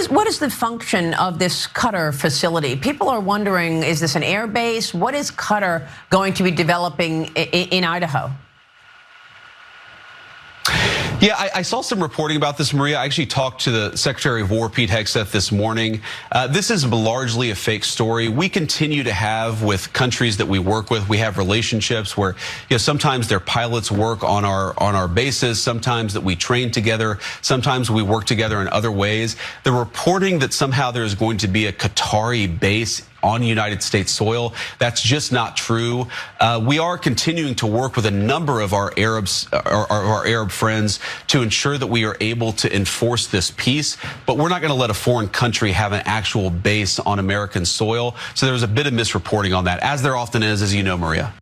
What is the function of this Qatar facility? People are wondering, is this an air base? What is Qatar going to be developing in Idaho? Yeah, I saw some reporting about this, Maria. I actually talked to the Secretary of War, Pete Hegseth, this morning. This is largely a fake story. We continue to have with countries that we work with. We have relationships where, sometimes their pilots work on our bases, sometimes that we train together, sometimes we work together in other ways. The reporting that somehow there is going to be a Qatari base on United States soil, that's just not true. We are continuing to work with a number of our Arab friends to ensure that we are able to enforce this peace, but we're not going to let a foreign country have an actual base on American soil. So there's a bit of misreporting on that, as there often is, as you know, Maria.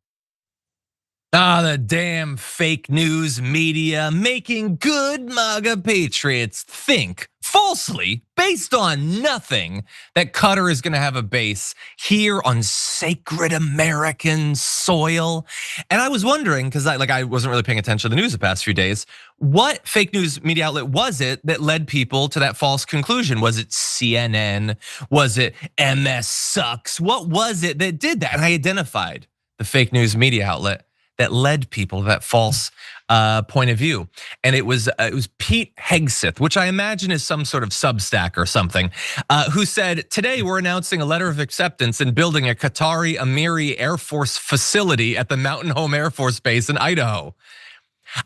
The damn fake news media making good MAGA patriots think falsely, based on nothing, that Qatar is going to have a base here on sacred American soil. And I was wondering, because I wasn't really paying attention to the news the past few days, what fake news media outlet was it that led people to that false conclusion? Was it CNN? Was it MS Sucks? What was it that did that? And I identified the fake news media outlet that led people to that false point of view. And it was Pete Hegseth, which I imagine is some sort of Substack or something, who said, today we're announcing a letter of acceptance in building a Qatari Emiri Air Force facility at the Mountain Home Air Force Base in Idaho.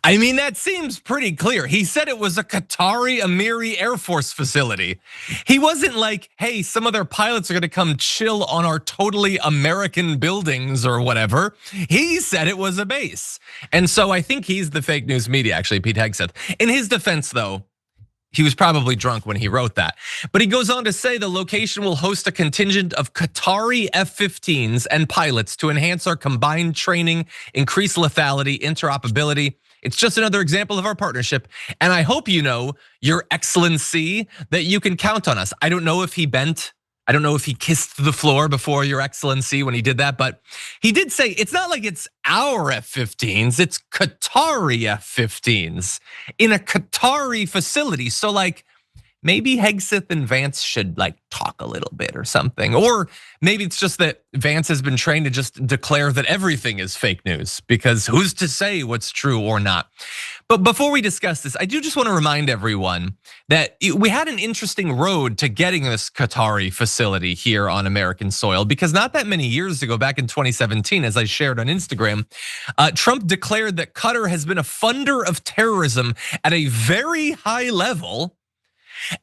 I mean, that seems pretty clear. He said it was a Qatari Emiri Air Force facility. He wasn't like, hey, some of their pilots are gonna come chill on our totally American buildings or whatever. He said it was a base. And so I think he's the fake news media, actually, Pete Hegseth. In his defense, though, he was probably drunk when he wrote that. But he goes on to say the location will host a contingent of Qatari F-15s and pilots to enhance our combined training, increase lethality, interoperability. It's just another example of our partnership. And I hope you know, Your Excellency, that you can count on us. I don't know if he bent. I don't know if he kissed the floor before Your Excellency when he did that, but he did say it's not like it's our F-15s, it's Qatari F-15s in a Qatari facility. So maybe Hegseth and Vance should talk a little bit or something. Or maybe it's just that Vance has been trained to just declare that everything is fake news, because who's to say what's true or not? But before we discuss this, I do just want to remind everyone that we had an interesting road to getting this Qatari facility here on American soil, because not that many years ago, back in 2017, as I shared on Instagram, Trump declared that Qatar has been a funder of terrorism at a very high level.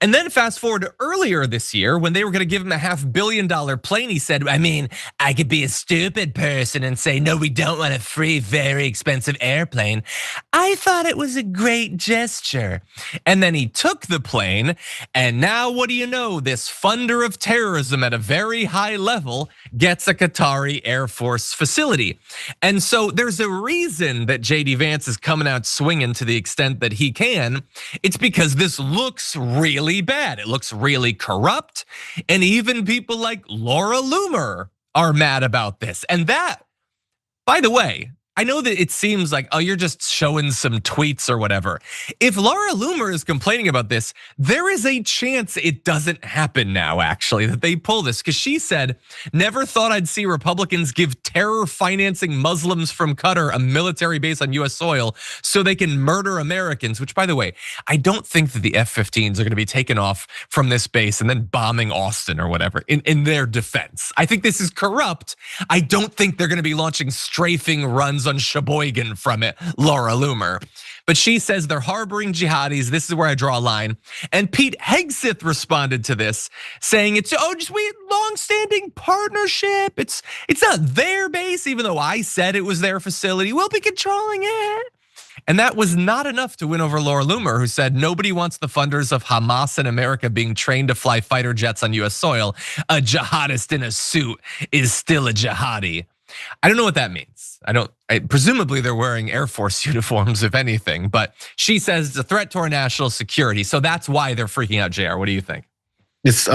And then fast forward to earlier this year, when they were gonna give him a $500 million plane, he said, I mean, I could be a stupid person and say, no, we don't want a free, very expensive airplane. I thought it was a great gesture. And then he took the plane, and now what do you know? This funder of terrorism at a very high level gets a Qatari Air Force facility. And so there's a reason that JD Vance is coming out swinging to the extent that he can. It's because this looks really bad. It looks really corrupt. And even people like Laura Loomer are mad about this. And that, by the way, I know that it seems like, oh, you're just showing some tweets or whatever. If Laura Loomer is complaining about this, there is a chance it doesn't happen now, actually, that they pull this. Because she said, never thought I'd see Republicans give terror financing Muslims from Qatar a military base on US soil so they can murder Americans. Which, by the way, I don't think that the F-15s are gonna be taken off from this base and then bombing Austin or whatever in their defense. I think this is corrupt. I don't think they're gonna be launching strafing runs on Sheboygan from it, Laura Loomer. But she says they're harboring jihadis. This is where I draw a line. And Pete Hegseth responded to this, saying it's just we long-standing partnership. It's not their base, even though I said it was their facility. We'll be controlling it. And that was not enough to win over Laura Loomer, who said nobody wants the funders of Hamas in America being trained to fly fighter jets on US soil. A jihadist in a suit is still a jihadi. I don't know what that means. Presumably they're wearing Air Force uniforms, if anything, but she says it's a threat to our national security. So that's why they're freaking out, JR. What do you think? It's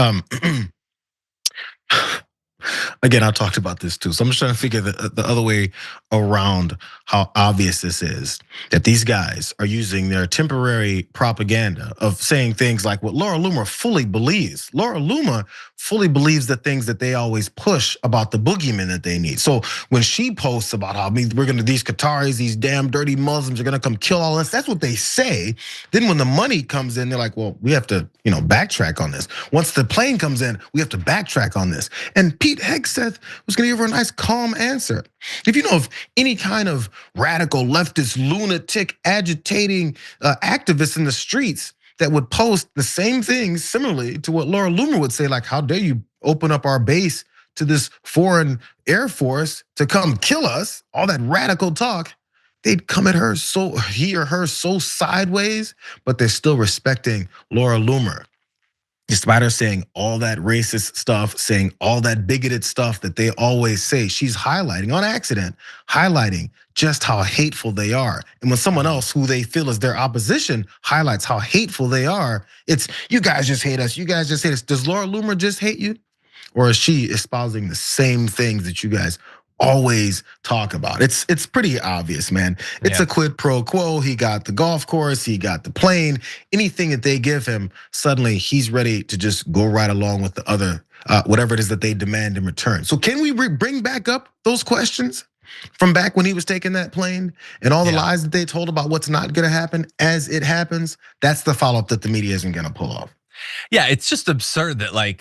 Again, I talked about this too. So I'm just trying to figure the other way around how obvious this is that these guys are using their temporary propaganda of saying things like what Laura Loomer fully believes. Laura Loomer fully believes the things that they always push about the boogeyman that they need. So when she posts about how these Qataris, these damn dirty Muslims are gonna come kill all us, that's what they say. Then when the money comes in, they're like, well, we have to, backtrack on this. Once the plane comes in, we have to backtrack on this. And Pete Hegseth was gonna give her a nice calm answer. If you know of any kind of radical leftist lunatic agitating activists in the streets that would post the same things similarly to what Laura Loomer would say, like, how dare you open up our base to this foreign Air Force to come kill us, all that radical talk, they'd come at her he or her so sideways, but they're still respecting Laura Loomer. Despite her saying all that racist stuff, saying all that bigoted stuff that they always say, she's highlighting on accident, highlighting just how hateful they are. And when someone else who they feel is their opposition highlights how hateful they are, it's, you guys just hate us, you guys just hate us. Does Laura Loomer just hate you? Or is she espousing the same things that you guys always talk about? It's pretty obvious, man. It's a quid pro quo. He got the golf course, he got the plane. Anything that they give him, suddenly he's ready to just go right along with the other, whatever it is that they demand in return. So can we bring back up those questions from back when he was taking that plane and all the lies that they told about what's not gonna happen as it happens? That's the follow-up that the media isn't gonna pull off. Yeah, it's just absurd that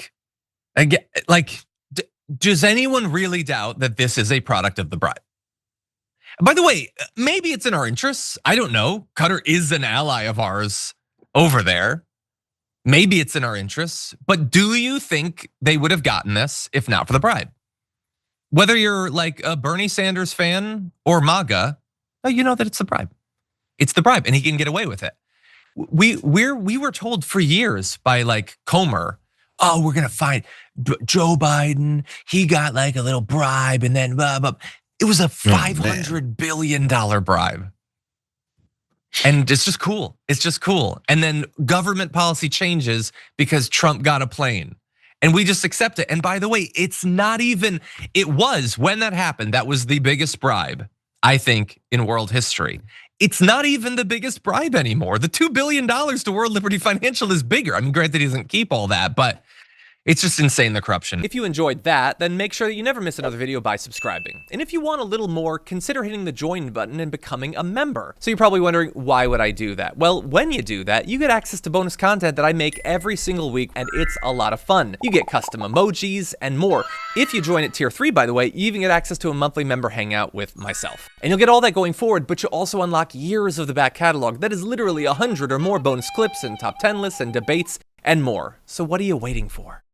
does anyone really doubt that this is a product of the bribe? By the way, maybe it's in our interests. I don't know. Qatar is an ally of ours over there. Maybe it's in our interests. But do you think they would have gotten this if not for the bribe? Whether you're like a Bernie Sanders fan or MAGA, you know that it's the bribe. It's the bribe, and he can get away with it. We were told for years by like Comer, oh, we're gonna find Joe Biden, he got like a little bribe and then blah, blah. It was a $500 billion bribe. And it's just cool, it's just cool. And then government policy changes because Trump got a plane. And we just accept it. And by the way, it's not even, it was, when that happened, that was the biggest bribe, I think, in world history. It's not even the biggest bribe anymore. The $2 billion to World Liberty Financial is bigger. I mean, granted, he doesn't keep all that, but it's just insane, the corruption. If you enjoyed that, then make sure that you never miss another video by subscribing. And if you want a little more, consider hitting the join button and becoming a member. So you're probably wondering, why would I do that? Well, when you do that, you get access to bonus content that I make every single week, and it's a lot of fun. You get custom emojis and more. If you join at tier 3, by the way, you even get access to a monthly member hangout with myself. And you'll get all that going forward, but you'll also unlock years of the back catalog. That is literally 100 or more bonus clips and top 10 lists and debates and more. So what are you waiting for?